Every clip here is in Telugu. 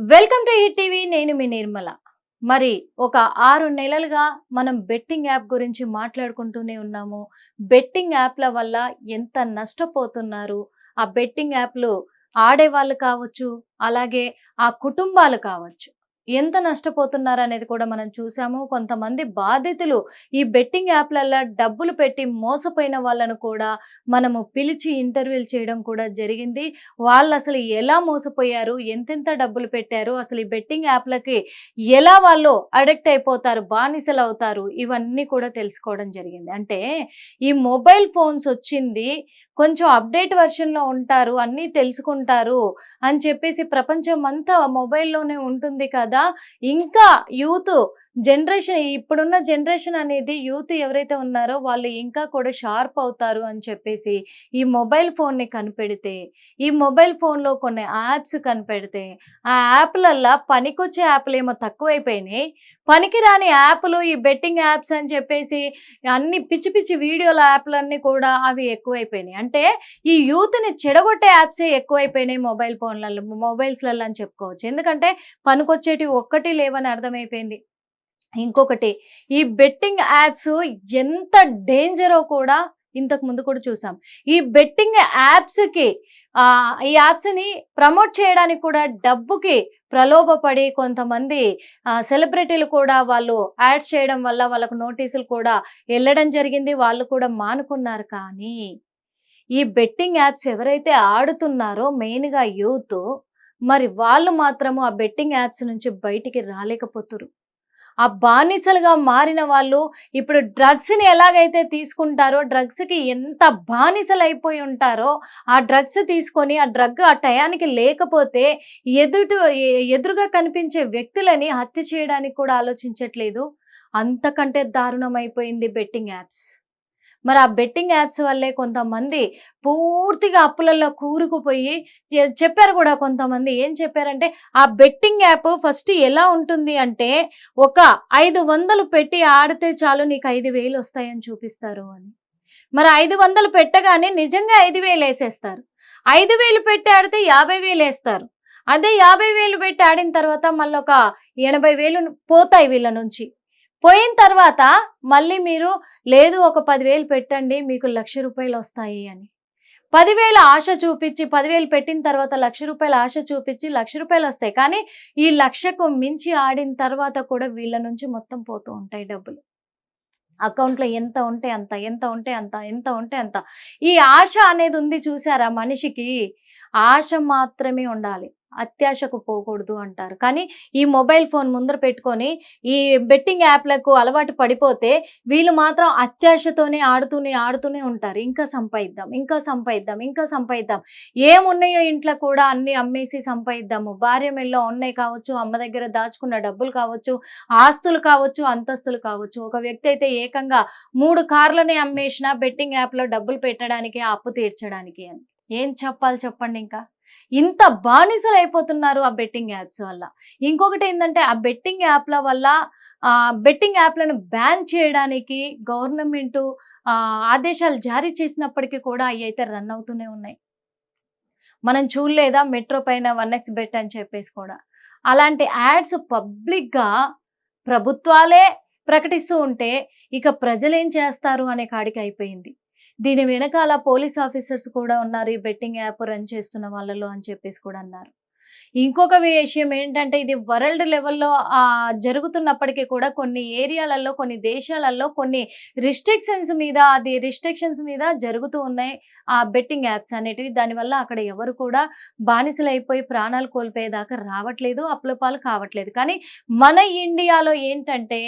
Welcome to ETV. నేను మీ నిర్మల. మరి ఒక 6 నెలలుగా మనం బెట్టింగ్ యాప్ గురించి మాట్లాడుకుంటూనే ఉన్నాము. బెట్టింగ్ యాప్‌ల వల్ల ఎంత నష్టపోతున్నారు? ఆ బెట్టింగ్ యాప్‌లు ఆడేవాళ్ళు కావచ్చు, అలాగే ఆ కుటుంబాలు కావచ్చు. ఎంత నష్టపోతున్నారనేది కూడా మనం చూసాము. కొంతమంది బాధితులు ఈ బెట్టింగ్ యాప్‌లల్ల డబ్బులు పెట్టి మోసపోయిన వాళ్ళను కూడా మనము పిలిచి ఇంటర్వ్యూలు చేయడం కూడా జరిగింది. వాళ్ళసలు ఎలా మోసపోయారు? ఎంతెంత డబ్బులు పెట్టారు? అసలు ఈ బెట్టింగ్ యాప్‌లకి ఎలా వాళ్ళు అడిక్ట్ అయిపోతారు? బానిసలవుతారు? ఇవన్నీ కూడా తెలుసుకోవడం జరిగింది. అంటే ఈ మొబైల్ ఫోన్స్ వచ్చింది కొంచెం అప్‌డేట్ వెర్షన్‌లో ఉంటారు. అన్నీ తెలుసుకుంటారు అని చెప్పేసి ప్రపంచమంతా మొబైల్‌లోనే ఉంటుంది కదా! ఇంకా యూత్ జనరేషన్ ఇప్పుడున్న జనరేషన్ అనేది యూత్ ఎవరైతే ఉన్నారో వాళ్ళు ఇంకా కూడా షార్ప్ అవుతారు అని చెప్పేసి ఈ మొబైల్ ఫోన్‌ని కనిపెడితే, ఈ మొబైల్ ఫోన్‌లో కొన్ని యాప్స్ కనిపెడితే, ఆ యాప్‌లల్లా పనికొచ్చే యాప్‌లేమో తక్కువైపోయినాయి. పనికిరాని యాప్‌లు ఈ బెట్టింగ్ యాప్స్ అని చెప్పేసి అన్ని పిచ్చి పిచ్చి వీడియోల యాప్‌లన్నీ కూడా అవి ఎక్కువైపోయినాయి. అంటే ఈ యూత్‌ని చెడగొట్టే యాప్సే ఎక్కువైపోయినాయి మొబైల్స్‌లల్ల అని చెప్పుకోవచ్చు. ఎందుకంటే పనికొచ్చేటివి ఒక్కటి లేవని అర్థమైపోయింది. ఇంకొకటి ఈ బెట్టింగ్ యాప్స్ ఎంత డేంజరో కూడా ఇంతకు ముందు కూడా చూసాం. ఈ బెట్టింగ్ యాప్స్‌కి ఈ యాప్స్‌ని ప్రమోట్ చేయడానికి కూడా డబ్బుకి ప్రలోభపడి కొంతమంది సెలబ్రిటీలు కూడా వాళ్ళు యాడ్స్ చేయడం వల్ల వాళ్ళకు నోటీసులు కూడా ఎళ్ళడం జరిగింది. వాళ్ళు కూడా మానుకున్నారు. కానీ ఈ బెట్టింగ్ యాప్స్ ఎవరైతే ఆడుతున్నారో మెయిన్‌గా యూత్, మరి వాళ్ళు మాత్రము ఆ బెట్టింగ్ యాప్స్ నుంచి బయటికి రాలేకపోతుర్రు. ఆ బానిసలుగా మారిన వాళ్ళు ఇప్పుడు డ్రగ్స్‌ని ఎలాగైతే తీసుకుంటారో, డ్రగ్స్‌కి ఎంత బానిసలైపోయి ఉంటారో, ఆ డ్రగ్స్ తీసుకొని ఆ డ్రగ్ ఆ టయానికి లేకపోతే ఎదుటు ఎదురుగా కనిపించే వ్యక్తులని హత్య చేయడానికి కూడా ఆలోచించట్లేదు. అంతకంటే దారుణమైపోయింది బెట్టింగ్ యాప్స్. మరి ఆ బెట్టింగ్ యాప్స్ వల్లే కొంతమంది పూర్తిగా అప్పులలో కూరుకుపోయి చెప్పారు గూడా కొంతమంది. ఏం చెప్పారంటే, ఆ బెట్టింగ్ యాప్ ఫస్ట్ ఎలా ఉంటుంది అంటే, ఒక 500 పెట్టి ఆడితే చాలు నీకు 5,000 వస్తాయని చూపిస్తారు అని. మరి 500 పెట్టగానే నిజంగా 5,000 ఏసేస్తారు. 5,000 పెట్టి ఆడితే 50,000 ఏస్తారు. అదే 50,000 పెట్టి ఆడిన తర్వాత మళ్ళొక 80,000 పోతాయి వీళ్ళ నుంచి. పోయిన తర్వాత మళ్ళీ మీరు లేదు ఒక 10,000 పెట్టండి మీకు రూ. 1,00,000 అని. 10,000 ఆశ చూపిచ్చి 10,000 పెట్టిన తర్వాత రూ. 1,00,000 ఆశ చూపిచ్చి రూ. 1,00,000 వస్తాయి. కానీ ఈ 1,00,000కు మించి ఆడిన తర్వాత కూడా వీళ్ళ నుంచి మొత్తం పోతూ ఉంటాయి డబ్బులు. అకౌంట్‌లో ఎంత ఉంటే అంత, ఎంత ఉంటే అంత, ఎంత ఉంటే అంత. ఈ ఆశ అనేది ఉంది చూసారా మనిషికి, ఆశ మాత్రమే ఉండాలి. అత్యాశకు పోకూడదు అంటారు. కానీ ఈ మొబైల్ ఫోన్ ముందర పెట్టుకొని ఈ బెట్టింగ్ యాప్‌లకు అలవాటు పడిపోతే వీళ్ళు మాత్రం అత్యాశతోనే ఆడుతూనే ఉంటారు. ఇంకా సంపాయిద్దాం, ఇంకా సంపాయిద్దాం, ఇంకా సంపాయిద్దాం. ఏమున్నాయో ఇంట్లో కూడా అన్నీ అమ్మేసి సంపాయిద్దాము. భార్య మెడలో ఉన్నాయి కావచ్చు, అమ్మ దగ్గర దాచుకున్న డబ్బులు కావచ్చు, ఆస్తులు కావచ్చు, అంతస్తులు కావచ్చు. ఒక వ్యక్తి అయితే ఏకంగా 3 కార్‌లనే అమ్మేసినా బెట్టింగ్ యాప్‌లో డబ్బులు పెట్టడానికి, ఆ అప్పు తీర్చడానికి అని. ఏం చెప్పాలి చెప్పండింకా? ఇంత బానిసలైపోతున్నారు ఆ బెట్టింగ్ యాప్స్ వల్ల. ఇంకొకటేందంటే ఆ బెట్టింగ్ యాప్‌ల వల్ల బెట్టింగ్ యాప్‌లను బ్యాన్ చేయడానికి గవర్నమెంటు ఆదేశాలు జారీ చేసినప్పటికీ కూడా అయ్యయితే రన్ అవుతూనే ఉన్నాయి. మనం చూడలేదా మెట్రో పైన 1x బెట్ అని చెప్పేసి కూడా. అలాంటి యాడ్స్ పబ్లిక్‌గా ప్రభుత్వాలే ప్రకటిస్తూ ఉంటే, ఇక ప్రజలేం చేస్తారు అనే కాడికి అయిపోయింది. దీని వెనకాల పోలీస్ ఆఫీసర్స్ కూడా ఉన్నారు. ఈ బెట్టింగ్ యాప్ రన్ చేస్తున్న వాళ్ళలో అని చెప్పేసి కూడా అన్నారు. ఇంకొక విషయం ఏంటంటే ఇది వరల్డ్ లెవెల్‌లో జరుగుతున్నప్పటికీ కూడా కొన్ని ఏరియాలలో, కొన్ని దేశాలలో కొన్ని రిస్ట్రిక్షన్స్ మీద జరుగుతూ ఉన్నాయి. ఆ బెట్టింగ్ యాప్స్ అనేటివి. దానివల్ల అక్కడ ఎవరు కూడా బానిసలైపోయి ప్రాణాలు కోల్పోయేదాకా రావట్లేదు. అప్పుల పాలు కావట్లేదు. కానీ మన ఇండియాలో ఏంటంటే,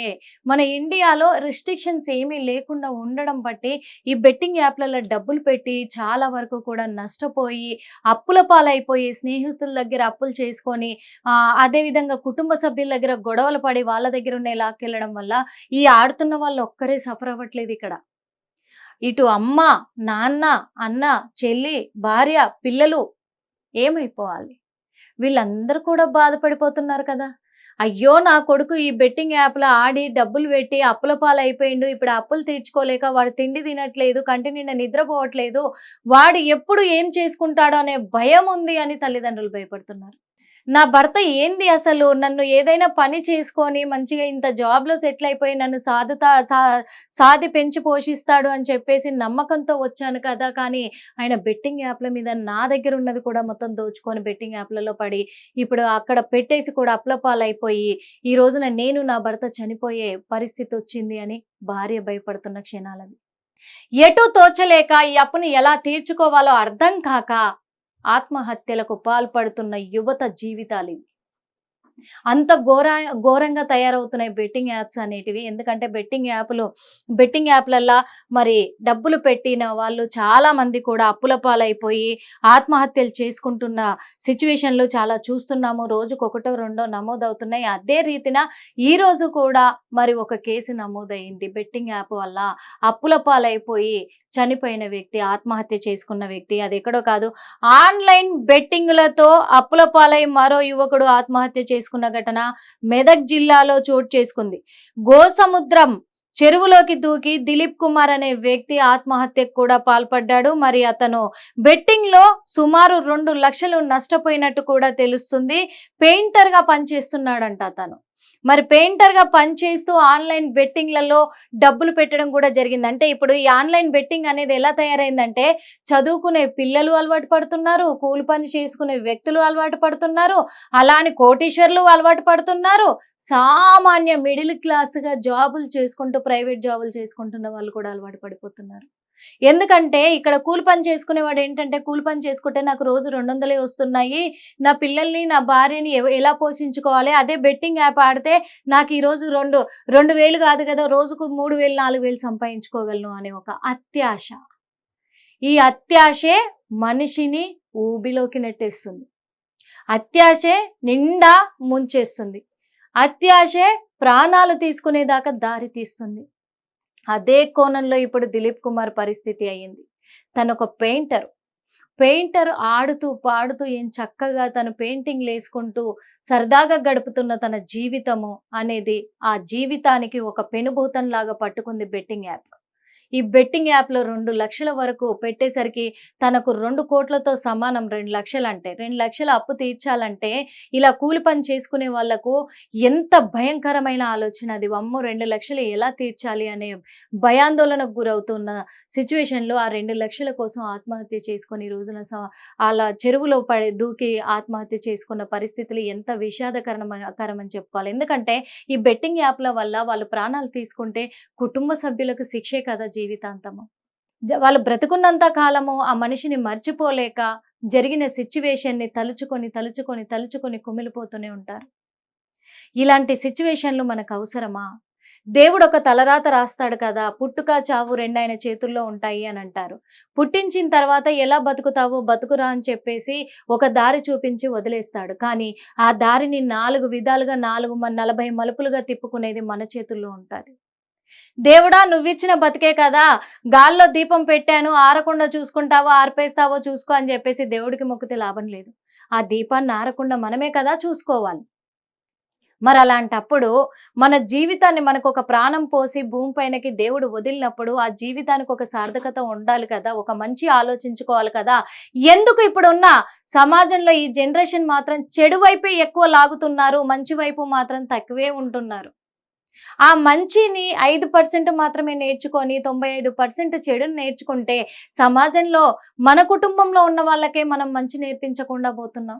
మన ఇండియాలో రిస్ట్రిక్షన్స్ ఏమీ లేకుండా ఉండడం బట్టి ఈ బెట్టింగ్ యాప్‌లలో డబ్బులు పెట్టి చాలా వరకు కూడా నష్టపోయి అప్పుల పాలైపోయి, స్నేహితుల దగ్గర అప్పులు చేసుకొని, అదే విధంగా కుటుంబ సభ్యుల దగ్గర గొడవలు పడి, వాళ్ళ దగ్గరున్నయి లాక్కెళ్ళడం వల్ల, ఈ ఆడుతున్న వాళ్ళు ఒక్కరే సఫర్ అవ్వట్లేదిక్కడ. ఇటు అమ్మ, నాన్న, అన్న, చెల్లి, భార్య, పిల్లలు ఏమైపోవాలి? వీళ్ళందరూ కూడా బాధపడిపోతున్నారు కదా! అయ్యో! నా కొడుకు ఈ బెట్టింగ్ యాప్‌లో ఆడి డబ్బులు పెట్టి అప్పుల పాలైపోయిండు. ఇప్పుడు ఆ అప్పులు తీర్చుకోలేక వాడు తిండి తినట్లేదు. కంటి నిండా నిద్రపోవట్లేదు. వాడు ఎప్పుడు ఏం చేసుకుంటాడో అనే భయముంది అని తల్లిదండ్రులు భయపడుతున్నారు. నా భర్త ఏంది అసలు నన్ను ఏదైనా పని చేసుకొని మంచిగా ఇంత జాబ్‌లో సెటిల్ అయిపోయి నన్ను సాది పెంచి పోషిస్తాడు అని చెప్పేసి నమ్మకంతో వచ్చాను కదా! కానీ ఆయన బెట్టింగ్ యాప్‌ల మీద నా దగ్గర ఉన్నది కూడా మొత్తం దోచుకొని బెట్టింగ్ యాప్‌లలో పడి, ఇప్పుడు అక్కడ పెట్టేసి కూడా అప్పులపాలైపోయి, ఈ రోజున నేను నా భర్త చనిపోయే పరిస్థితి వచ్చింది అని భార్య భయపడుతున్న క్షణాలవి. ఎటూ తోచలేక ఈ అప్పుని ఎలా తీర్చుకోవాలో అర్థం కాక ఆత్మహత్యలకు పాల్పడుతున్న యువత జీవితాలివి. అంత ఘోరంగా తయారవుతున్నాయి బెట్టింగ్ యాప్స్ అనేటివి. ఎందుకంటే బెట్టింగ్ యాప్‌లల్లా మరి డబ్బులు పెట్టిన వాళ్ళు చాలా మంది కూడా అప్పుల పాలైపోయి ఆత్మహత్యలు చేసుకుంటున్న సిట్యుయేషన్‌లు చాలా చూస్తున్నాము. రోజుకొకటో, రెండో నమోదవుతున్నాయి. అదే రీతిన ఈరోజు కూడా మరి ఒక కేసు నమోదయింది. బెట్టింగ్ యాప్ వల్ల అప్పుల పాలైపోయి చనిపోయిన వ్యక్తి, ఆత్మహత్య చేసుకున్న వ్యక్తి. అదెక్కడో కాదు, ఆన్‌లైన్ బెట్టింగులతో అప్పుల పాలై మరో యువకుడు ఆత్మహత్య చేసుకున్న ఘటన మెదక్ జిల్లాలో చోటు చేసుకుంది. గోసముద్రం చెరువులోకి దూకి దిలీప్ కుమార్ అనే వ్యక్తి ఆత్మహత్యకు కూడా పాల్పడ్డాడు. మరి అతను బెట్టింగ్ లో సుమారు 2 లక్షలు నష్టపోయినట్టు కూడా తెలుస్తుంది. పెయింటర్ గా పనిచేస్తున్నాడంట అతను. మరి పెయింటర్ గా పనిచేస్తూ ఆన్లైన్ బెట్టింగ్లలో డబ్బులు పెట్టడం కూడా జరిగింది. అంటే ఇప్పుడు ఈ ఆన్లైన్ బెట్టింగ్ అనేది ఎలా తయారైందంటే, చదువుకునే పిల్లలు అలవాటు పడుతున్నారు, కూలి పని చేసుకునే వ్యక్తులు అలవాటు పడుతున్నారు, అలా అని కోటీశ్వర్లు అలవాటు పడుతున్నారు, సామాన్య మిడిల్ క్లాస్‌గా జాబులు చేసుకుంటూ ప్రైవేట్ జాబులు చేసుకుంటున్న వాళ్ళు కూడా అలవాటు పడిపోతున్నారు. ఎందుకంటే ఇక్కడ కూలి పని చేసుకునేవాడు ఏంటంటే, కూలి పని చేసుకుంటే నాకు రోజు 200 వస్తున్నాయి. నా పిల్లల్ని, నా భార్యని ఎలా పోషించుకోవాలి? అదే బెట్టింగ్ యాప్ ఆడితే నాకు ఈరోజు 2000 కాదు కదా! రోజుకు 3000, 4000 సంపాదించుకోగలను అనే ఒక అత్యాశ. ఈ అత్యాశే మనిషిని ఊబిలోకి నెట్టేస్తుంది. అత్యాశే నిండా ముంచేస్తుంది. అత్యాశే ప్రాణాలు తీసుకునేదాకా దారి తీస్తుంది. అదే కోణంలో ఇప్పుడు దిలీప్ కుమార్ పరిస్థితి అయ్యింది. తనొక పెయింటర్ ఆడుతూ పాడుతూ ఏం చక్కగా తను పెయింటింగ్‌లేసుకుంటూ సరదాగా గడుపుతున్న తన జీవితము అనేది, ఆ జీవితానికి ఒక పెనుభూతంలాగా పట్టుకుంది బెట్టింగ్ యాప్. ఈ బెట్టింగ్ యాప్‌లో 2 లక్షల వరకు పెట్టేసరికి తనకు 2 కోట్లతో సమానం. 2 లక్షలంటే 2 లక్షల అప్పు తీర్చాలంటే ఇలా కూలి పని చేసుకునే వాళ్ళకు ఎంత భయంకరమైన ఆలోచన అది. అమ్మో! 2 లక్షలు ఎలా తీర్చాలి అనే భయాందోళనకు గురవుతున్న సిట్యుయేషన్‌లో ఆ 2 లక్షల కోసం ఆత్మహత్య చేసుకొని ఈ రోజున అలా చెరువులో దూకి ఆత్మహత్య చేసుకున్న పరిస్థితులు ఎంత కరమని చెప్పుకోవాలి. ఎందుకంటే ఈ బెట్టింగ్ యాప్‌ల వల్ల వాళ్ళు ప్రాణాలు తీసుకుంటే కుటుంబ సభ్యులకు శిక్షే కదా జీవితాంతము. వాళ్ళు బ్రతుకున్నంత కాలము ఆ మనిషిని మర్చిపోలేక జరిగిన సిట్యుయేషన్‌ని తలుచుకొని కుమిలిపోతూనే ఉంటారు. ఇలాంటి సిట్యుయేషన్‌లు మనకు అవసరమా? దేవుడు ఒక తలరాత రాస్తాడు కదా! పుట్టుక, చావు 2 ఆయన చేతుల్లో ఉంటాయి అని అంటారు. పుట్టించిన తర్వాత ఎలా బతుకుతావో బతుకురా అని చెప్పేసి ఒక దారి చూపించి వదిలేస్తాడు. కానీ ఆ దారిని 4 విధాలుగా 40 మలుపులుగా తిప్పుకునేది మన చేతుల్లో ఉంటది. దేవుడా నువ్విచ్చిన బతికే కదా! గాల్లో దీపం పెట్టాను, ఆరకుండా చూసుకుంటావో, ఆర్పేస్తావో చూసుకో అని చెప్పేసి దేవుడికి మొక్కితే లాభం లేదు. ఆ దీపాన్ని ఆరకుండా మనమే కదా చూసుకోవాలి. మరలాంటప్పుడు మన జీవితాన్ని, మనకొక ప్రాణం పోసి భూమి పైనకి దేవుడు వదిలినప్పుడు ఆ జీవితానికి ఒక సార్థకత ఉండాలి కదా! ఒక మంచి ఆలోచించుకోవాలి కదా! ఎందుకు ఇప్పుడున్న సమాజంలో ఈ జనరేషన్ మాత్రం చెడు వైపే ఎక్కువ లాగుతున్నారు. మంచి వైపు మాత్రం తక్కువే ఉంటున్నారు. ఆ మంచిని 5% మాత్రమే నేర్చుకొని 95% చెడుని నేర్చుకుంటే సమాజంలో మన కుటుంబంలో ఉన్న వాళ్ళకే మనం మంచి నేర్పించకుండా పోతున్నాం.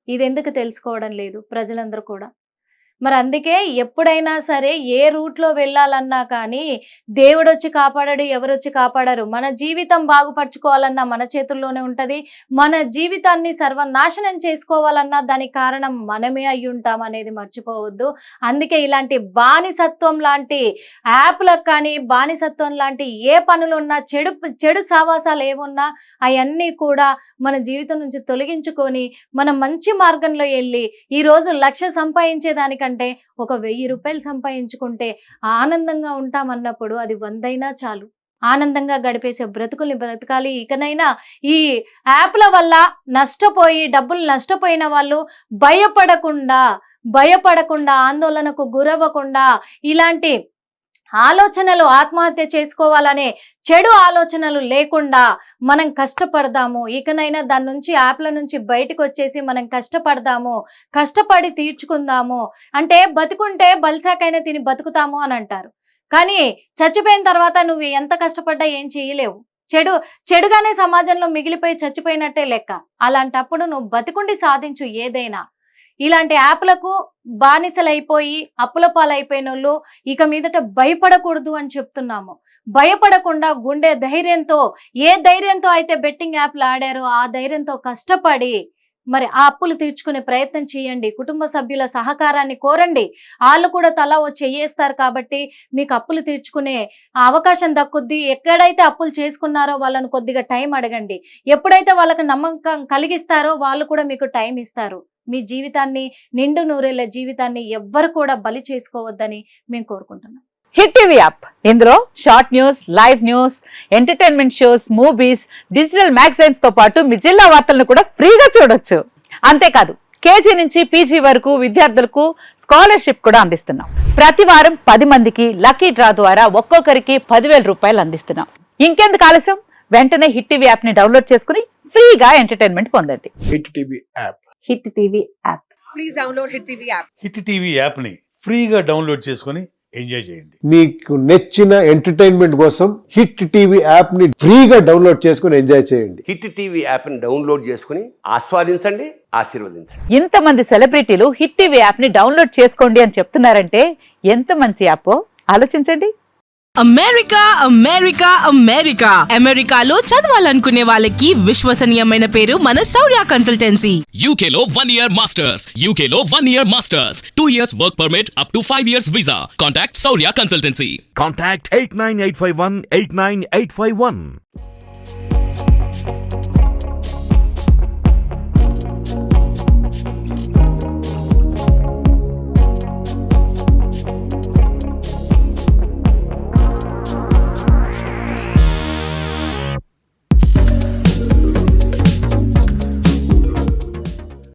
ఇదెందుకు తెలుసుకోవడం లేదు ప్రజలందరూ కూడా. మరి అందుకే ఎప్పుడైనా సరే ఏ రూట్‌లో వెళ్ళాలన్నా కానీ దేవుడొచ్చి కాపాడడు, ఎవరొచ్చి కాపాడరు. మన జీవితం బాగుపరుచుకోవాలన్నా మన చేతుల్లోనే ఉంటది. మన జీవితాన్ని సర్వనాశనం చేసుకోవాలన్నా దానికి కారణం మనమే అయ్యుంటాం అనేది మర్చిపోవద్దు. అందుకే ఇలాంటి బానిసత్వం లాంటి యాప్‌లకు కానీ, బానిసత్వం లాంటి ఏ పనులున్నా, చెడు సావాసాలు ఏమున్నా అయన్నీ కూడా మన జీవితం నుంచి తొలగించుకొని మనం మంచి మార్గంలో ఎళ్లి ఈరోజు 1,00,000 సంపాదించేదానికంటే ఒక 1,000 రూపాయలు సంపాదించుకుంటే ఆనందంగా ఉంటామన్నప్పుడు అది 100 అయినా చాలు. ఆనందంగా గడిపేసే బ్రతుకుల్ని బ్రతకాలి. ఇకనైనా ఈ యాప్‌ల వల్ల డబ్బులు నష్టపోయిన వాళ్ళు భయపడకుండా ఆందోళనకు గురవ్వకుండా ఇలాంటి ఆలోచనలు ఆత్మహత్య చేసుకోవాలనే చెడు ఆలోచనలు లేకుండా మనం కష్టపడదాము. ఇకనైనా దాని నుంచి యాప్ల నుంచి బయటకు వచ్చేసి మనం కష్టపడదాము, కష్టపడి తీర్చుకుందాము. అంటే బతుకుంటే బలిసాకైనా తిని బతుకుతాము అని అంటారు. కానీ చచ్చిపోయిన తర్వాత నువ్వు ఎంత కష్టపడ్డా ఏం చేయలేవు. చెడుగానే సమాజంలో మిగిలిపోయి చచ్చిపోయినట్టే లెక్క. అలాంటప్పుడు నువ్వు బతికుండి సాధించు ఏదైనా. ఇలాంటి యాప్లకు బానిసలైపోయి అప్పుల పాలైపోయిన వాళ్ళు ఇక మీదట భయపడకూడదు అని చెప్తున్నాము. భయపడకుండా గుండె ధైర్యంతో, ఏ ధైర్యంతో అయితే బెట్టింగ్ యాప్లు ఆడారో ఆ ధైర్యంతో కష్టపడి మరి ఆ అప్పులు తీర్చుకునే ప్రయత్నం చేయండి. కుటుంబ సభ్యుల సహకారాన్ని కోరండి. వాళ్ళు కూడా తలా ఓ చెయ్యేస్తారు కాబట్టి మీకు అప్పులు తీర్చుకునే అవకాశం దక్కుద్ది. ఎక్కడైతే అప్పులు చేసుకున్నారో వాళ్ళని కొద్దిగా టైం అడగండి. ఎప్పుడైతే వాళ్ళకి నమ్మకం కలిగిస్తారో వాళ్ళు కూడా మీకు టైం ఇస్తారు. మీ జీవితాన్ని, నిండు నూరేళ్ల జీవితాన్ని ఎవ్వరు కూడా బలి చేసుకోవద్దని మేము కోరుకుంటున్నాం. హిట్ టీవీ యాప్, ఇందులో short news, live news, entertainment shows, movies, digital magazines తో పాటు మీ జిల్లా వార్తలను కూడా ఫ్రీగా చూడొచ్చు. అంతేకాదు కేజీ నుంచి పీజీ వరకు విద్యార్థులకు స్కాలర్షిప్ కూడా అందిస్తున్నాం. ప్రతి వారం 10 మందికి లక్కీ డ్రా ద్వారా ఒక్కొక్కరికి 10,000 రూపాయలు అందిస్తున్నాం. ఇంకెందుకు ఆలస్యం, వెంటనే హిట్ టీవీ యాప్ ని డౌన్లోడ్ చేసుకుని ఫ్రీగా ఎంటర్టైన్మెంట్ పొందండి. Hit TV app. Hit TV app. Please download hit TV app. Hit TV app ని ఫ్రీగా డౌన్లోడ్ చేసుకొని ఎంజాయ్ చేయండి. మీకు నచ్చిన ఎంటర్టైన్మెంట్ కోసం హిట్ టీవీ యాప్ ని ఫ్రీగా డౌన్లోడ్ చేసుకుని ఎంజాయ్ చేయండి. హిట్ టీవీ యాప్ ని డౌన్లోడ్ చేసుకుని ఆస్వాదించండి, ఆశీర్వదించండి. ఇంతమంది సెలబ్రిటీలు హిట్ టీవీ యాప్ ని డౌన్లోడ్ చేసుకోండి అని చెప్తున్నారంటే ఎంత మంచి యాప్ ఆలోచించండి. అమెరికా అమెరికా అమెరికా అమెరికాలో చదవాలనుకునే వాళ్ళకి విశ్వసనీయమైన పేరు మన శౌర్య కన్సల్టెన్సీ. UK లో 1 year masters. UK లో 1 year masters. 2 years work permit up to 5 years visa. Contact Saurya Consultancy. Contact 89851 89851.